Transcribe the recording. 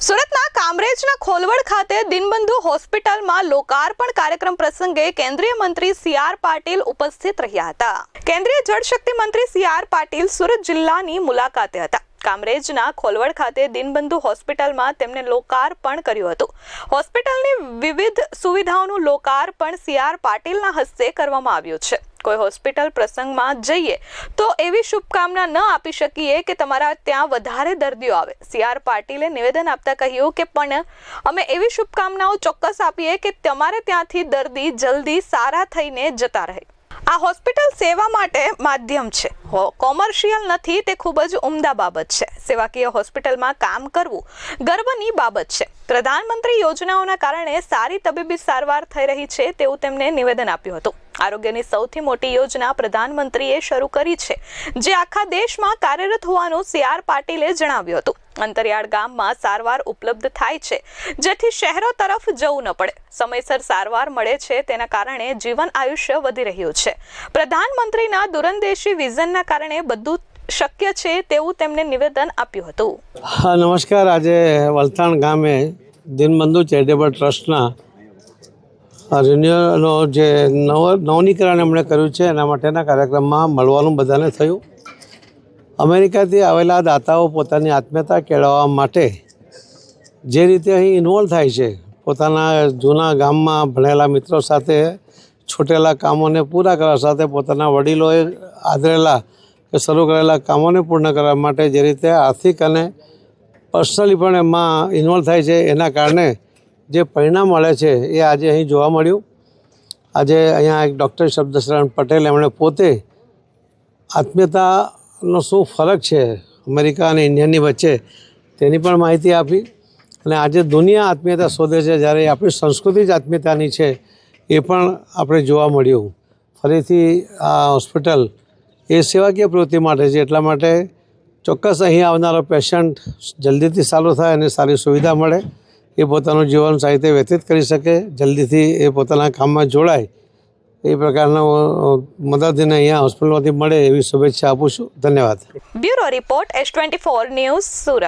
સુરતના કામરેજના ખોલવડ ખાતે દિનબંધુ હોસ્પિટલમાં લોકાર્પણ કાર્યક્રમ પ્રસંગે કેન્દ્રીય મંત્રી સી.આર. પાટીલ ઉપસ્થિત રહ્યા હતા. કેન્દ્રીય જળશક્તિ મંત્રી સી.આર. પાટીલ સુરત જિલ્લાની મુલાકાતે હતા. કામરેજના ખોલવડ ખાતે દિનબંધુ હોસ્પિટલમાં તેમને લોકાર્પણ કર્યું હતું. હોસ્પિટલની વિવિધ સુવિધાઓનું લોકાર્પણ સી.આર. પાટીલના હસ્તે કરવામાં આવ્યું છે. કોઈ હોસ્પિટલ પ્રસંગમાં જઈએ તો એવી શુભકામના ન આપી શકીએ કે તમારા ત્યાં વધારે દર્દીઓ આવે. સી.આર. પાટીલે નિવેદન આપતા કહ્યું કે પણ અમે એવી શુભકામનાઓ ચોક્કસ આપીએ કે તમારે ત્યાંથી દર્દી જલ્દી સારા થઈને જતા રહે. આ હોસ્પિટલ સેવા માટે માધ્યમ છે, કોમર્શિયલ નથી. તે ખૂબ જ ઉમદા બાબત છે. સેવાકીય હોસ્પિટલમાં કામ કરવું ગર્વની બાબત છે. પ્રધાનમંત્રી યોજનાઓના કારણે સારી તબીબી સારવાર થઈ રહી છે તેવું તેમને નિવેદન આપ્યું હતું. આરોગ્યની સૌથી મોટી યોજના પ્રધાનમંત્રીએ શરૂ કરી છે, જે આખા દેશમાં કાર્યરત હોવાનું સી.આર. પાટીલે જણાવ્યું હતું. અંતરિયાળ ગામમાં સારવાર ઉપલબ્ધ થાય છે, જેથી શહેરો તરફ જવું ન પડે. સમયસર સારવાર મળે છે, તેના કારણે જીવન આયુષ્ય વધી રહ્યું છે. પ્રધાનમંત્રીના દૂરંદેશી વિઝનના કારણે બધું શક્ય છે તેવું તેમને નિવેદન આપ્યું હતું. હા, નમસ્કાર. આજે વલથાણ ગામે દિનબંધુ ચેરિટેબલ ટ્રસ્ટના રિન્યુઅલનો જે નવનીકરણ એમણે કર્યું છે એના માટેના કાર્યક્રમમાં મળવાનું બધાને થયું. અમેરિકાથી આવેલા દાતાઓ પોતાની આત્મીયતા કેળવવા માટે જે રીતે અહીં ઇન્વોલ્વ થાય છે, પોતાના જૂના ગામમાં ભણેલા મિત્રો સાથે છૂટેલા કામોને પૂરા કરવા સાથે પોતાના વડીલોએ આદરેલા કે શરૂ કરેલા કામોને પૂર્ણ કરવા માટે જે રીતે આર્થિક અને પર્સનલી પણ એમાં ઇન્વોલ્વ થાય છે, એના કારણે જે પરિણામ મળે છે એ આજે અહીં જોવા મળ્યું. આજે અહીંયા એક ડૉક્ટર શબ્દશરણ પટેલ એમણે પોતે આત્મીયતાનો શું ફરક છે અમેરિકા અને ઇન્ડિયાની વચ્ચે તેની પણ માહિતી આપી. અને આજે દુનિયા આત્મીયતા શોધે છે, જ્યારે આપણી સંસ્કૃતિ જ આત્મીયતાની છે એ પણ આપણે જોવા મળ્યું. ફરીથી આ હોસ્પિટલ એ સેવાકીય પ્રવૃત્તિ માટે છે, એટલા માટે ચોક્કસ અહીં આવનારો પેશન્ટ જલ્દીથી સારું થાય અને સારી સુવિધા મળે, એ પોતાનું જીવન સારી રીતે વ્યતીત કરી શકે, જલ્દીથી એ પોતાના કામમાં જોડાય, એ પ્રકારનો મદદને અહીંયા હોસ્પિટલમાંથી મળે એવી શુભેચ્છા આપું છું. ધન્યવાદ. Bureau report S24 news Surat.